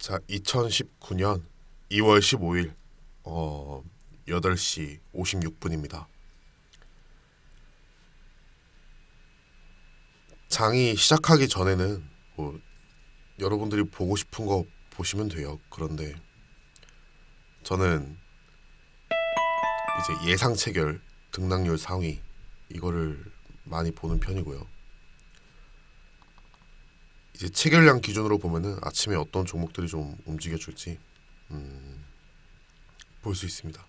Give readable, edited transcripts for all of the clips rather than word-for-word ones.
자, 2019년 2월 15일 8시 56분입니다. 장이 시작하기 전에는 여러분들이 보고 싶은 거 보시면 돼요. 그런데 저는 이제 예상 체결 등락률 상위 이거를 많이 보는 편이고요. 이제 체결량 기준으로 보면은 아침에 어떤 종목들이 좀 움직여줄지 볼 수 있습니다.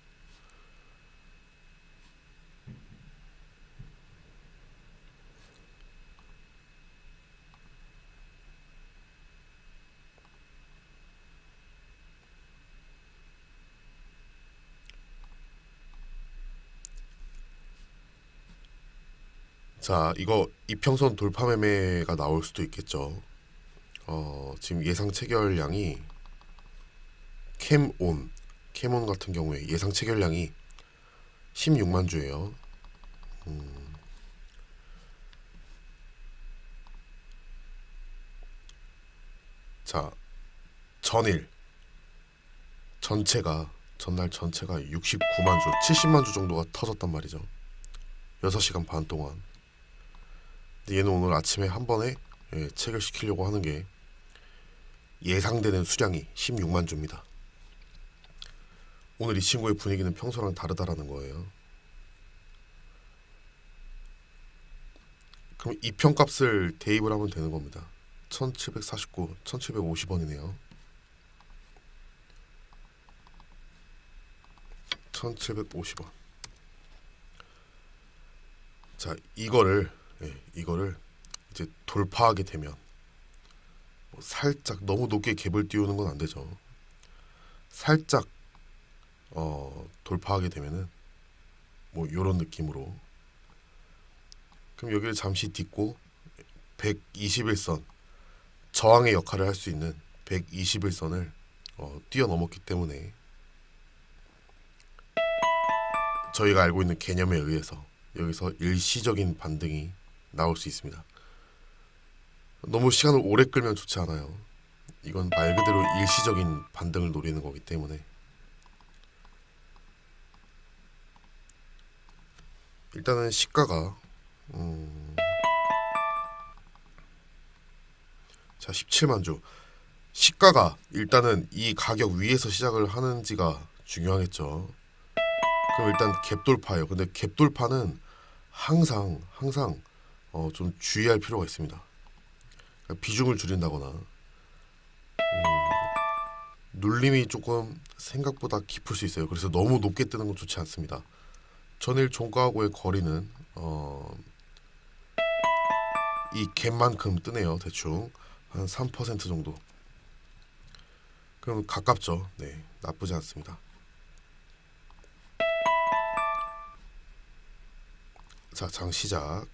자, 이거 이평선 돌파 매매가 나올 수도 있겠죠. 지금 예상 체결량이 캠온 같은 경우에 예상 체결량이 16만 주예요. 자, 전일 전날 전체가 69만 주, 70만 주 정도가 터졌단 말이죠. 6시간 반 동안. 근데 얘는 오늘 아침에 한 번에 체결시키려고 하는 게 예상되는 수량이 16만 주입니다. 오늘 이 친구의 분위기는 평소랑 다르다라는 거예요. 그럼 이 평값을 대입을 하면 되는 겁니다. 1749, 1750원이네요. 1750원. 자, 이거를 이제 돌파하게 되면 살짝 너무 높게 갭을 띄우는 건 안 되죠. 살짝 돌파하게 되면은 요런 느낌으로, 그럼 여기를 잠시 딛고 121선 저항의 역할을 할 수 있는 121선을 뛰어넘었기 때문에 저희가 알고 있는 개념에 의해서 여기서 일시적인 반등이 나올 수 있습니다. 너무 시간을 오래 끌면 좋지 않아요. 이건 말 그대로 일시적인 반등을 노리는 거기 때문에. 일단은 시가가 자, 17만 주. 시가가 일단은 이 가격 위에서 시작을 하는지가 중요하겠죠. 그럼 일단 갭 돌파예요. 근데 갭 돌파는 항상 좀 주의할 필요가 있습니다. 그러니까 비중을 줄인다거나 눌림이 조금 생각보다 깊을 수 있어요. 그래서 너무 높게 뜨는 건 좋지 않습니다. 전일 종가하고의 거리는 이 갭만큼 뜨네요. 대충 한 3% 정도. 그럼 가깝죠. 네, 나쁘지 않습니다. 자, 장 시작.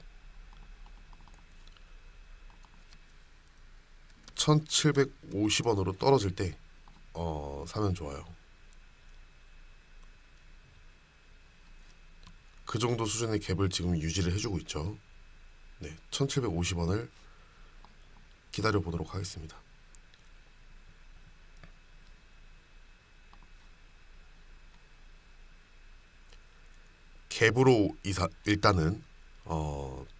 1750원으로 떨어질 때 사면 좋아요. 그 정도 수준의 갭을 지금 유지를 해주고 있죠. 네, 1750원을 기다려 보도록 하겠습니다. 갭으로 일단은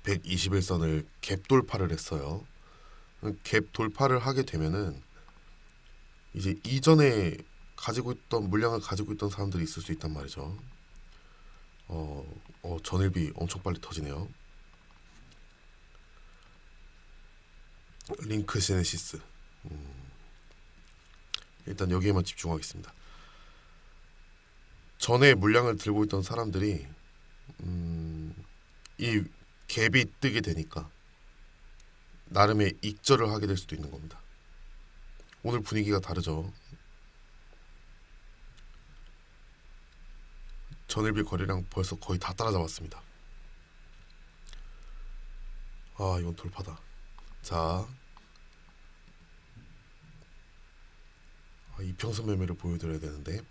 121선을 갭 돌파를 했어요. 갭 돌파를 하게 되면은 이제 이전에 가지고 있던 물량을 가지고 있던 사람들이 있을 수 있단 말이죠. 전일비 엄청 빨리 터지네요. 링크 시네시스. 일단 여기에만 집중하겠습니다. 전에 물량을 들고 있던 사람들이 이 갭이 뜨게 되니까 나름의 익절을 하게 될 수도 있는 겁니다. 오늘 분위기가 다르죠. 전일비 거래량 벌써 거의 다 따라잡았습니다. 아, 이건 돌파다. 자, 이평선 매매를 보여드려야 되는데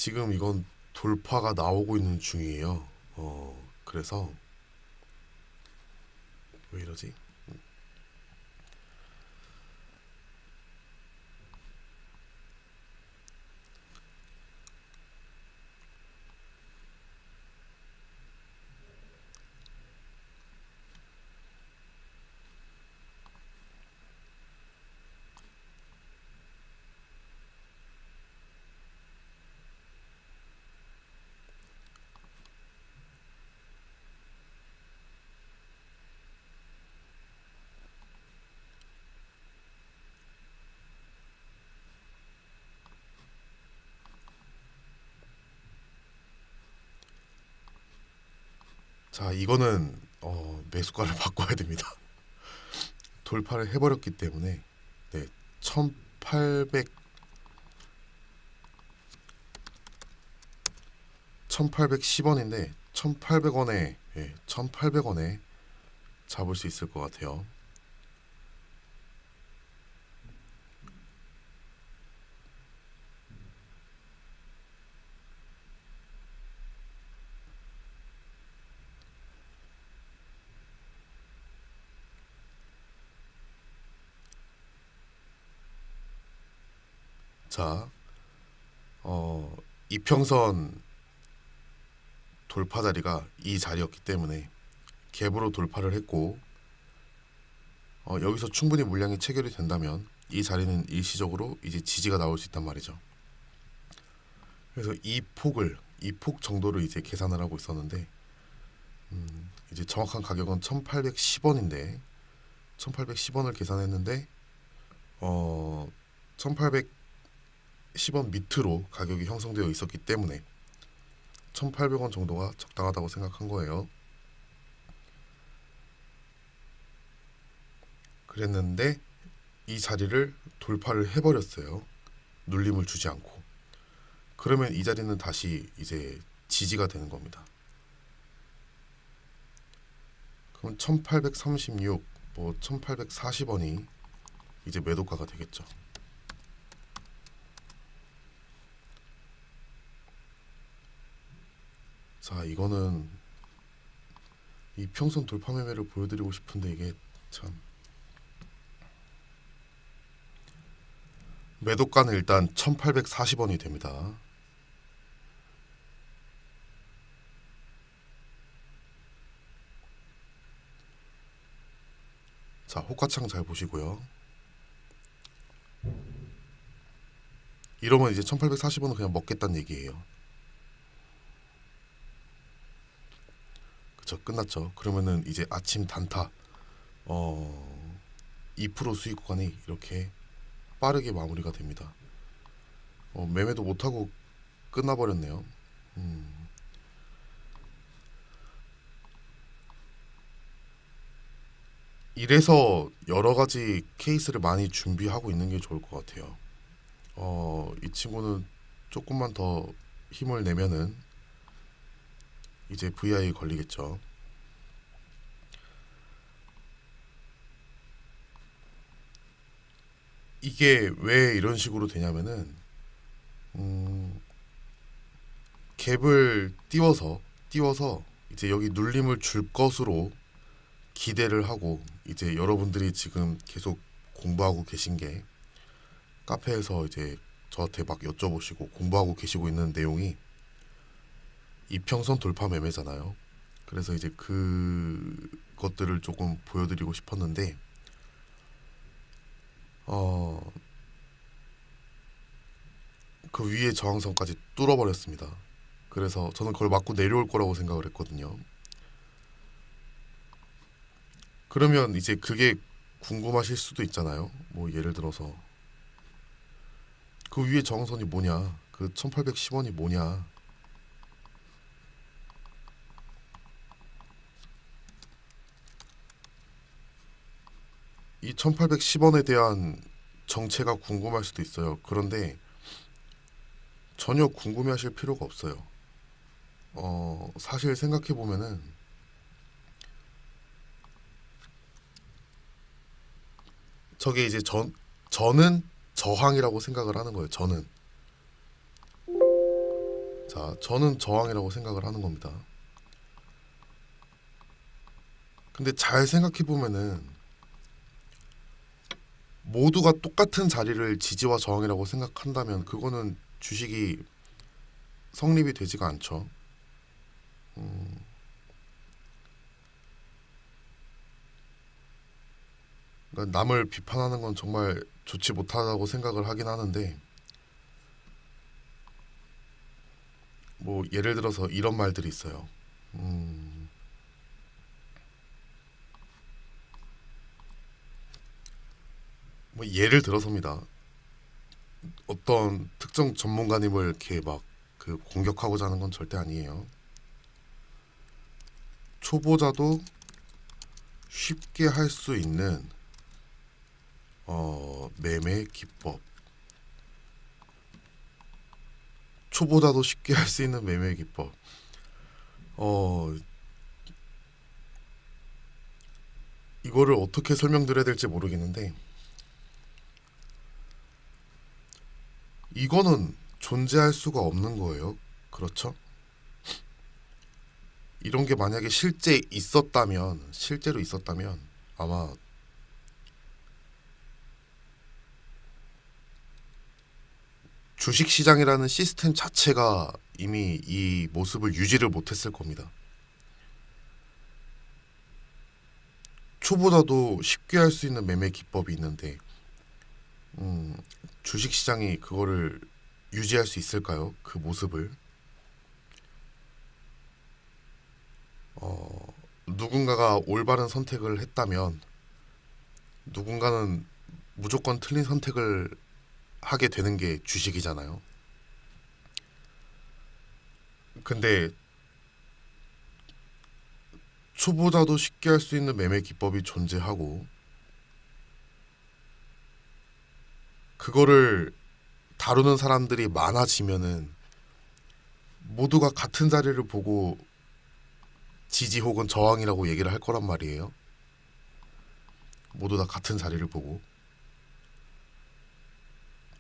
지금 이건 돌파가 나오고 있는 중이에요. 그래서 왜 이러지? 자, 이거는 매수가를 바꿔야 됩니다. 돌파를 해버렸기 때문에 네, 1800 1810원인데 1800원에 1800원에 잡을 수 있을 것 같아요. 자, 이평선 돌파 자리가 이 자리였기 때문에 갭으로 돌파를 했고 여기서 충분히 물량이 체결이 된다면 이 자리는 일시적으로 이제 지지가 나올 수 있단 말이죠. 그래서 이 폭 정도를 이제 계산을 하고 있었는데 이제 정확한 가격은 1810원인데 1810원을 계산했는데 1810원 밑으로 가격이 형성되어 있었기 때문에 1800원 정도가 적당하다고 생각한 거예요. 그랬는데 이 자리를 돌파를 해버렸어요. 눌림을 주지 않고. 그러면 이 자리는 다시 이제 지지가 되는 겁니다. 그럼 1836, 뭐 1840원이 이제 매도가가 되겠죠. 자, 이거는 이평선 돌파 매매를 보여드리고 싶은데 이게 참 매도가는 일단 1840원이 됩니다. 자, 호가창 잘 보시고요. 이러면 이제 1840원은 그냥 먹겠다는 얘기예요. 그쵸, 끝났죠. 그러면은 이제 아침 단타 2% 수익 구간이 이렇게 빠르게 마무리가 됩니다. 매매도 못하고 끝나버렸네요. 이래서 여러 가지 케이스를 많이 준비하고 있는 게 좋을 것 같아요. 이 친구는 조금만 더 힘을 내면은 이제 VI 걸리겠죠. 이게 왜 이런 식으로 되냐면은 갭을 띄워서 이제 여기 눌림을 줄 것으로 기대를 하고 이제 여러분들이 지금 계속 공부하고 계신 게 카페에서 이제 저한테 막 여쭤보시고 공부하고 계시고 있는 내용이 이평선 돌파 매매잖아요. 그래서 이제 그것들을 조금 보여드리고 싶었는데 그 위에 저항선까지 뚫어버렸습니다. 그래서 저는 그걸 맞고 내려올 거라고 생각을 했거든요. 그러면 이제 그게 궁금하실 수도 있잖아요. 뭐 예를 들어서 그 위에 저항선이 뭐냐, 그 1810원이 뭐냐. 이 1810원에 대한 정체가 궁금할 수도 있어요. 그런데 전혀 궁금해하실 필요가 없어요. 사실 생각해 보면은 저게 이제 저는 저항이라고 생각을 하는 거예요. 저는 자, 저는 저항이라고 생각을 하는 겁니다. 근데 잘 생각해 보면은 모두가 똑같은 자리를 지지와 저항이라고 생각한다면 그거는 주식이 성립이 되지가 않죠. 그러니까 남을 비판하는 건 정말 좋지 못하다고 생각을 하긴 하는데, 뭐 예를 들어서 이런 말들이 있어요. 뭐 예를 들어서입니다. 어떤 특정 전문가님을 이렇게 막 그 공격하고자 하는 건 절대 아니에요. 초보자도 쉽게 할 수 있는 매매 기법. 초보자도 쉽게 할 수 있는 매매 기법. 어, 이거를 어떻게 설명드려야 될지 모르겠는데, 이거는 존재할 수가 없는 거예요. 그렇죠? 이런 게 만약에 실제로 있었다면 아마 주식시장이라는 시스템 자체가 이미 이 모습을 유지를 못했을 겁니다. 초보자도 쉽게 할 수 있는 매매 기법이 있는데, 주식시장이 그거를 유지할 수 있을까요? 그 모습을. 누군가가 올바른 선택을 했다면 누군가는 무조건 틀린 선택을 하게 되는 게 주식이잖아요. 근데 초보자도 쉽게 할 수 있는 매매 기법이 존재하고, 그거를 다루는 사람들이 많아지면은 모두가 같은 자리를 보고 지지 혹은 저항이라고 얘기를 할 거란 말이에요. 모두 다 같은 자리를 보고.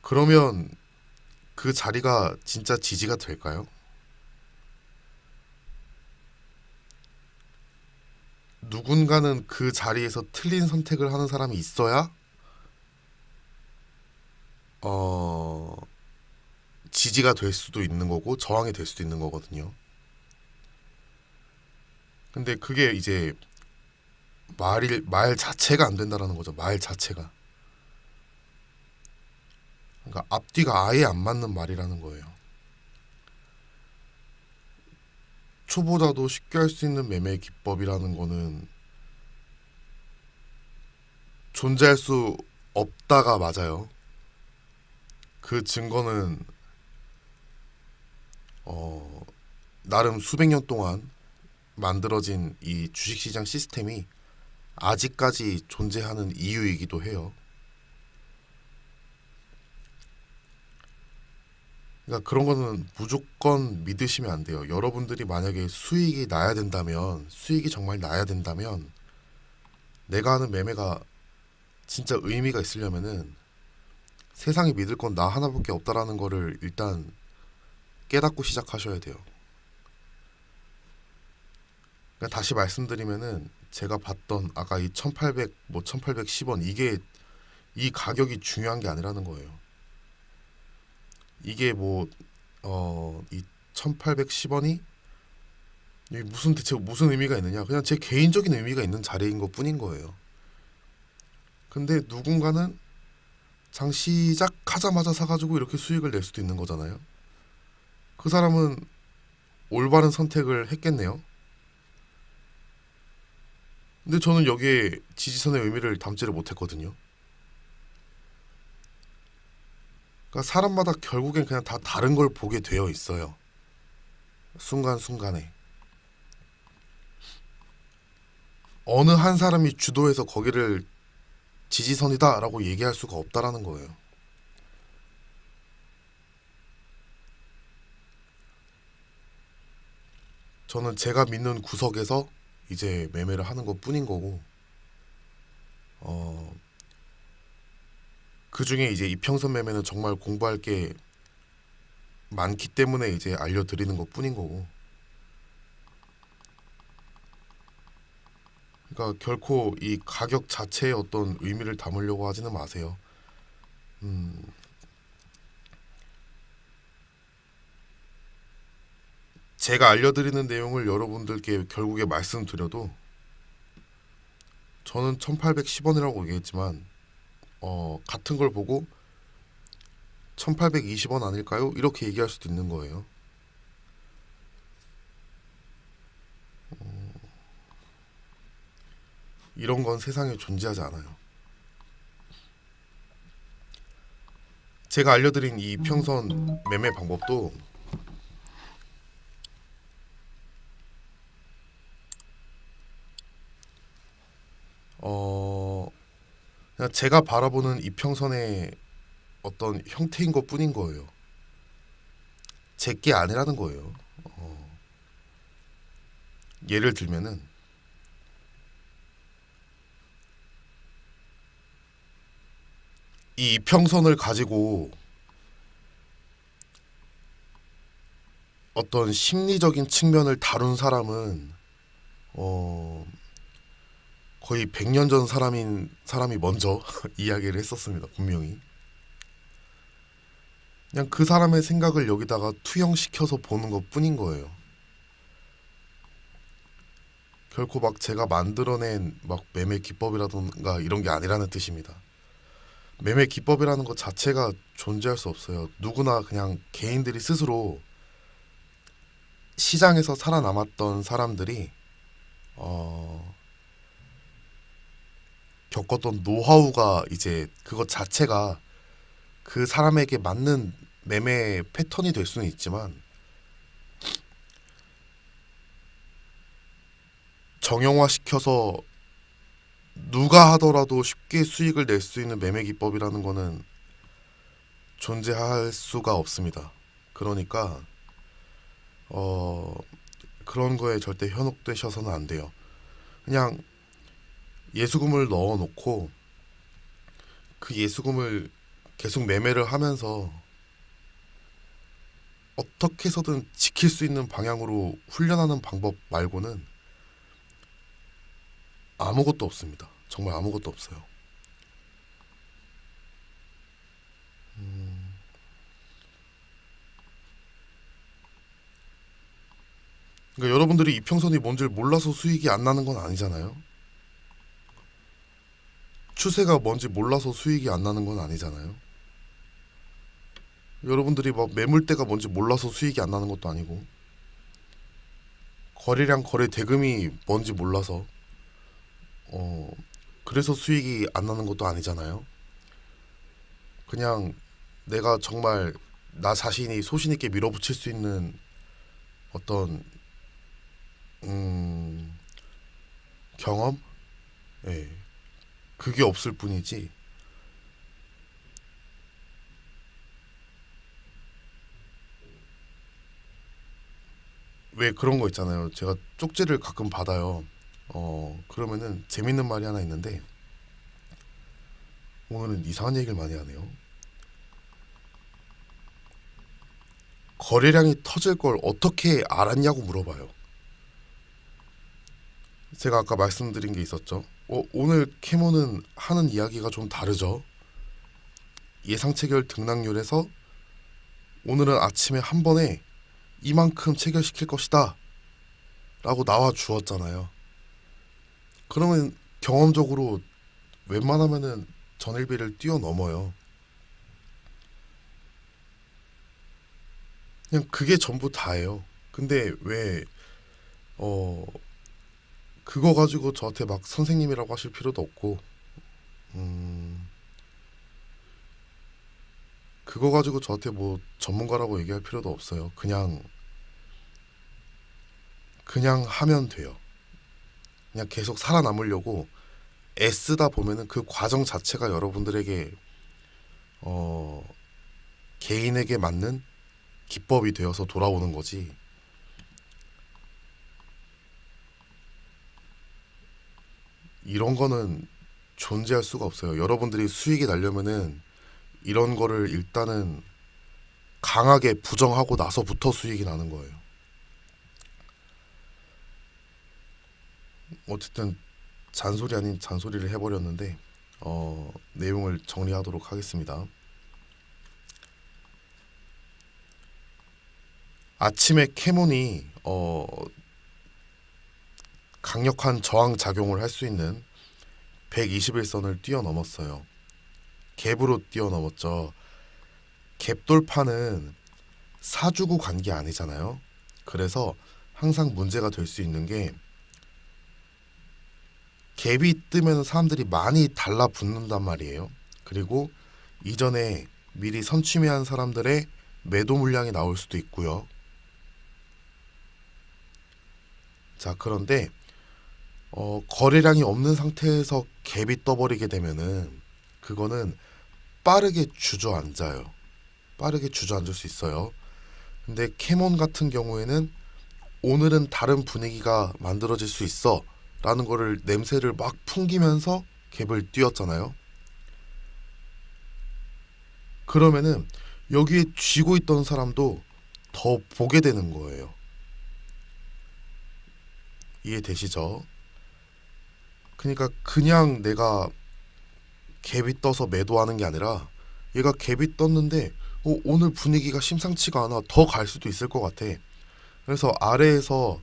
그러면 그 자리가 진짜 지지가 될까요? 누군가는 그 자리에서 틀린 선택을 하는 사람이 있어야 어 지지가 될 수도 있는 거고 저항이 될 수도 있는 거거든요. 근데 그게 이제 말 자체가 안 된다라는 거죠. 말 자체가. 그러니까 앞뒤가 아예 안 맞는 말이라는 거예요. 초보자도 쉽게 할 수 있는 매매 기법이라는 거는 존재할 수 없다가 맞아요. 그 증거는 어, 나름 수백 년 동안 만들어진 이 주식시장 시스템이 아직까지 존재하는 이유이기도 해요. 그러니까 그런 거는 무조건 믿으시면 안 돼요. 여러분들이 만약에 수익이 정말 나야 된다면, 내가 하는 매매가 진짜 의미가 있으려면은 세상이 믿을 건 나 하나밖에 없다라는 거를 일단 깨닫고 시작하셔야 돼요. 그러니까 다시 말씀드리면은 제가 봤던 아까 이 1800, 뭐 1810원, 이게 이 가격이 중요한 게 아니라는 거예요. 이게 이 1810원이 대체 무슨 의미가 있느냐? 그냥 제 개인적인 의미가 있는 자리인 것 뿐인 거예요. 근데 누군가는 장 시작하자마자 사가지고 이렇게 수익을 낼 수도 있는 거잖아요. 그 사람은 올바른 선택을 했겠네요. 근데 저는 여기에 지지선의 의미를 담지를 못했거든요. 그러니까 사람마다 결국엔 그냥 다 다른 걸 보게 되어 있어요. 순간순간에. 어느 한 사람이 주도해서 거기를 지지선이다라고 얘기할 수가 없다라는 거예요. 저는 제가 믿는 구석에서 이제 매매를 하는 것 뿐인 거고, 어, 그 중에 이제 이평선 매매는 정말 공부할 게 많기 때문에 이제 알려드리는 것 뿐인 거고. 그러니까 결코 이 가격 자체에 어떤 의미를 담으려고 하지는 마세요. 음, 제가 알려드리는 내용을 여러분들께 결국에 말씀드려도 저는 1810원이라고 얘기했지만 같은 걸 보고 1820원 아닐까요? 이렇게 얘기할 수도 있는 거예요. 이런 건 세상에 존재하지 않아요. 제가 알려드린 이 평선 매매 방법도 그냥 제가 바라보는 이평선의 어떤 형태인 것 뿐인 거예요. 제게 아니라는 거예요. 예를 들면은 이 이평선을 가지고 어떤 심리적인 측면을 다룬 사람은 거의 100년 전 사람이 먼저 이야기를 했었습니다. 분명히. 그냥 그 사람의 생각을 여기다가 투영시켜서 보는 것 뿐인 거예요. 결코 막 제가 만들어낸 막 매매 기법이라던가 이런 게 아니라는 뜻입니다. 매매 기법이라는 것 자체가 존재할 수 없어요. 누구나 그냥 개인들이 스스로 시장에서 살아남았던 사람들이 겪었던 노하우가 이제 그것 자체가 그 사람에게 맞는 매매 패턴이 될 수는 있지만 정형화시켜서 누가 하더라도 쉽게 수익을 낼 수 있는 매매 기법이라는 거는 존재할 수가 없습니다. 그러니까 그런 거에 절대 현혹되셔서는 안 돼요. 그냥 예수금을 넣어놓고 그 예수금을 계속 매매를 하면서 어떻게 해서든 지킬 수 있는 방향으로 훈련하는 방법 말고는 아무것도 없습니다. 정말 아무것도 없어요. 그러니까 여러분들이 이평선이 뭔지를 몰라서 수익이 안 나는 건 아니잖아요. 추세가 뭔지 몰라서 수익이 안 나는 건 아니잖아요. 여러분들이 막 매물대가 뭔지 몰라서 수익이 안 나는 것도 아니고 거래량 거래 대금이 뭔지 몰라서 그래서 수익이 안 나는 것도 아니잖아요. 그냥 내가 정말 나 자신이 소신 있게 밀어붙일 수 있는 어떤 경험, 예, 그게 없을 뿐이지. 왜 그런 거 있잖아요. 제가 쪽지를 가끔 받아요. 그러면은 재밌는 말이 하나 있는데 오늘은 이상한 얘기를 많이 하네요. 거래량이 터질 걸 어떻게 알았냐고 물어봐요. 제가 아까 말씀드린 게 있었죠. 오늘 캐모는 하는 이야기가 좀 다르죠. 예상 체결 등락률에서 오늘은 아침에 한 번에 이만큼 체결시킬 것이다 라고 나와 주었잖아요. 그러면 경험적으로 웬만하면은 전일비를 뛰어넘어요. 그냥 그게 전부 다예요. 근데 왜 어, 그거 가지고 저한테 막 선생님이라고 하실 필요도 없고 그거 가지고 저한테 뭐 전문가라고 얘기할 필요도 없어요. 그냥 하면 돼요. 그냥 계속 살아남으려고 애쓰다 보면은 그 과정 자체가 여러분들에게 어, 개인에게 맞는 기법이 되어서 돌아오는 거지. 이런 거는 존재할 수가 없어요. 여러분들이 수익이 나려면은 이런 거를 일단은 강하게 부정하고 나서부터 수익이 나는 거예요. 어쨌든 잔소리 아닌 잔소리를 해버렸는데 내용을 정리하도록 하겠습니다. 아침에 캐몬이 강력한 저항 작용을 할 수 있는 121선을 뛰어넘었어요. 갭으로 뛰어넘었죠. 갭 돌파는 사주고 간 게 아니잖아요. 그래서 항상 문제가 될 수 있는 게 갭이 뜨면 사람들이 많이 달라붙는단 말이에요. 그리고 이전에 미리 선취매한 사람들의 매도 물량이 나올 수도 있고요. 자, 그런데 거래량이 없는 상태에서 갭이 떠버리게 되면은 그거는 빠르게 주저앉아요. 빠르게 주저앉을 수 있어요. 근데 캐몬 같은 경우에는 오늘은 다른 분위기가 만들어질 수 있어 라는 거를 냄새를 막 풍기면서 갭을 띄웠잖아요. 그러면은 여기에 쥐고 있던 사람도 더 보게 되는 거예요. 이해되시죠? 그러니까 그냥 내가 갭이 떠서 매도하는 게 아니라 얘가 갭이 떴는데 오늘 분위기가 심상치가 않아, 더 갈 수도 있을 것 같아. 그래서 아래에서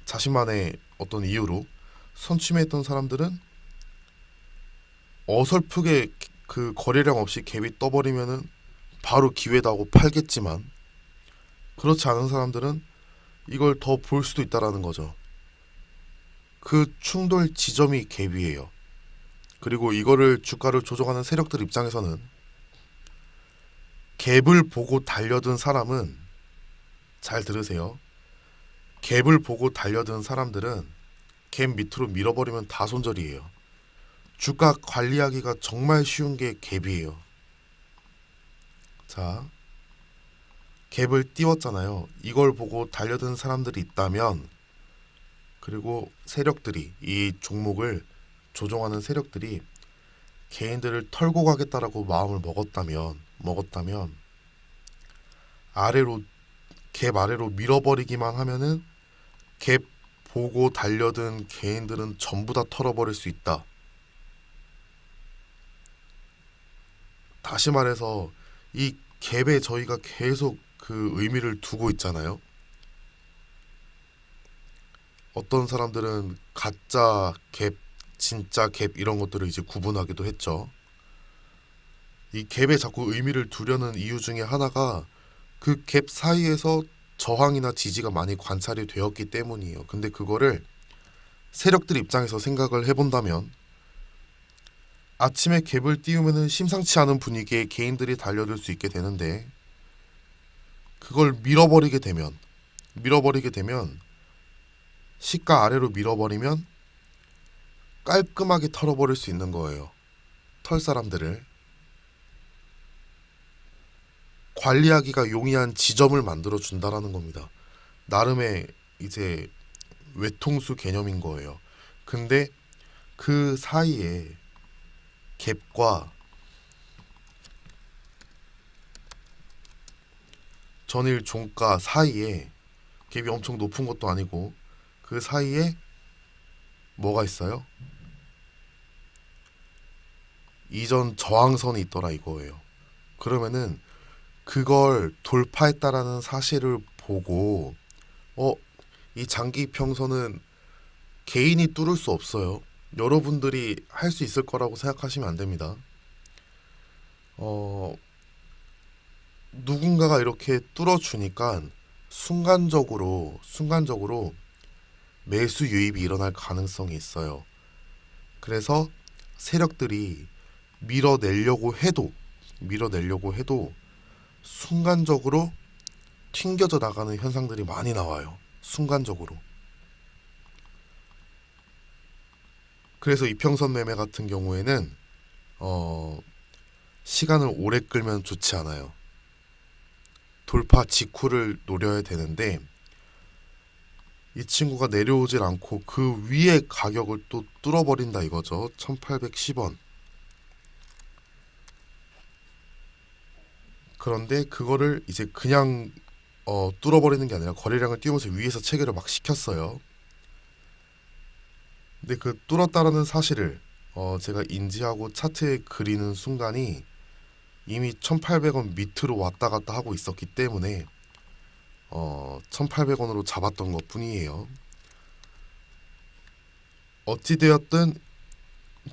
자신만의 어떤 이유로 선취매했던 사람들은 어설프게 그 거래량 없이 갭이 떠버리면은 바로 기회다 하고 팔겠지만, 그렇지 않은 사람들은 이걸 더 볼 수도 있다라는 거죠. 그 충돌 지점이 갭이에요. 그리고 이거를 주가를 조종하는 세력들 입장에서는 갭을 보고 달려든 사람은, 잘 들으세요, 갭을 보고 달려든 사람들은 갭 밑으로 밀어버리면 다 손절이에요. 주가 관리하기가 정말 쉬운 게 갭이에요. 자, 갭을 띄웠잖아요. 이걸 보고 달려든 사람들이 있다면, 그리고 세력들이, 이 종목을 조종하는 세력들이 개인들을 털고 가겠다라고 마음을 먹었다면 아래로, 갭 아래로 밀어버리기만 하면은 갭 보고 달려든 개인들은 전부 다 털어버릴 수 있다. 다시 말해서 이 갭에 저희가 계속 그 의미를 두고 있잖아요. 어떤 사람들은 가짜 갭, 진짜 갭 이런 것들을 이제 구분하기도 했죠. 이 갭에 자꾸 의미를 두려는 이유 중에 하나가 그 갭 사이에서 저항이나 지지가 많이 관찰이 되었기 때문이에요. 근데 그거를 세력들 입장에서 생각을 해본다면, 아침에 갭을 띄우면은 심상치 않은 분위기에 개인들이 달려들 수 있게 되는데, 그걸 밀어버리게 되면 시가 아래로 밀어버리면 깔끔하게 털어버릴 수 있는 거예요. 털 사람들을 관리하기가 용이한 지점을 만들어 준다라는 겁니다. 나름의 이제 외통수 개념인 거예요. 근데 그 사이에 갭과 전일 종가 사이에, 갭이 엄청 높은 것도 아니고 그 사이에 뭐가 있어요? 이전 저항선이 있더라 이거예요. 그러면은 그걸 돌파했다라는 사실을 보고 이 장기 평선은 개인이 뚫을 수 없어요. 여러분들이 할 수 있을 거라고 생각하시면 안 됩니다. 누군가가 이렇게 뚫어주니까 순간적으로 매수 유입이 일어날 가능성이 있어요. 그래서 세력들이 밀어내려고 해도 순간적으로 튕겨져 나가는 현상들이 많이 나와요. 순간적으로. 그래서 이평선 매매 같은 경우에는 시간을 오래 끌면 좋지 않아요. 돌파 직후를 노려야 되는데 이 친구가 내려오질 않고 그 위에 가격을 또 뚫어버린다 이거죠. 1810원. 그런데 그거를 이제 그냥 뚫어버리는 게 아니라 거래량을 띄우면서 위에서 체결을 막 시켰어요. 근데 그 뚫었다라는 사실을 제가 인지하고 차트에 그리는 순간이 이미 1800원 밑으로 왔다 갔다 하고 있었기 때문에 1800원으로 잡았던 것 뿐이에요. 어찌되었든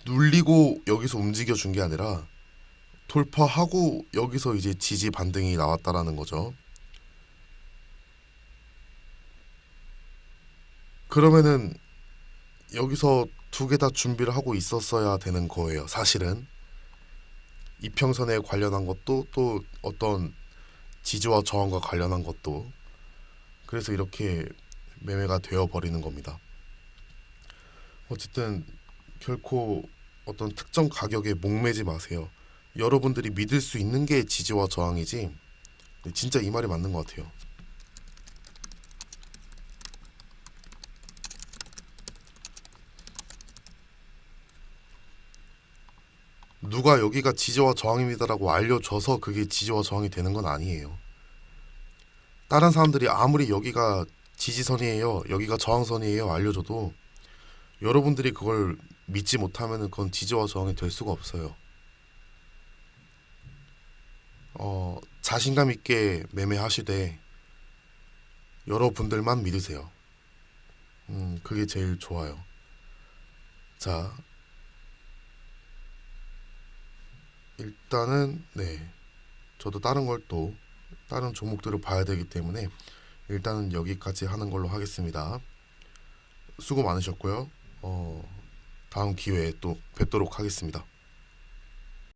눌리고 여기서 움직여 준 게 아니라 돌파하고 여기서 이제 지지 반등이 나왔다라는 거죠. 그러면은 여기서 두 개 다 준비를 하고 있었어야 되는 거예요. 사실은 이평선에 관련한 것도 또 어떤 지지와 저항과 관련한 것도 그래서 이렇게 매매가 되어 버리는 겁니다. 어쨌든 결코 어떤 특정 가격에 목매지 마세요. 여러분들이 믿을 수 있는 게 지지와 저항이지. 진짜 이 말이 맞는 것 같아요. 누가 여기가 지지와 저항입니다라고 알려줘서 그게 지지와 저항이 되는 건 아니에요. 다른 사람들이 아무리 여기가 지지선이에요, 여기가 저항선이에요 알려줘도 여러분들이 그걸 믿지 못하면 그건 지지와 저항이 될 수가 없어요. 자신감 있게 매매하시되 여러분들만 믿으세요. 그게 제일 좋아요. 자, 일단은 네, 저도 다른 걸 또 다른 종목들을 봐야 되기 때문에 일단은 여기까지 하는 걸로 하겠습니다. 수고 많으셨고요. 다음 기회에 또 뵙도록 하겠습니다.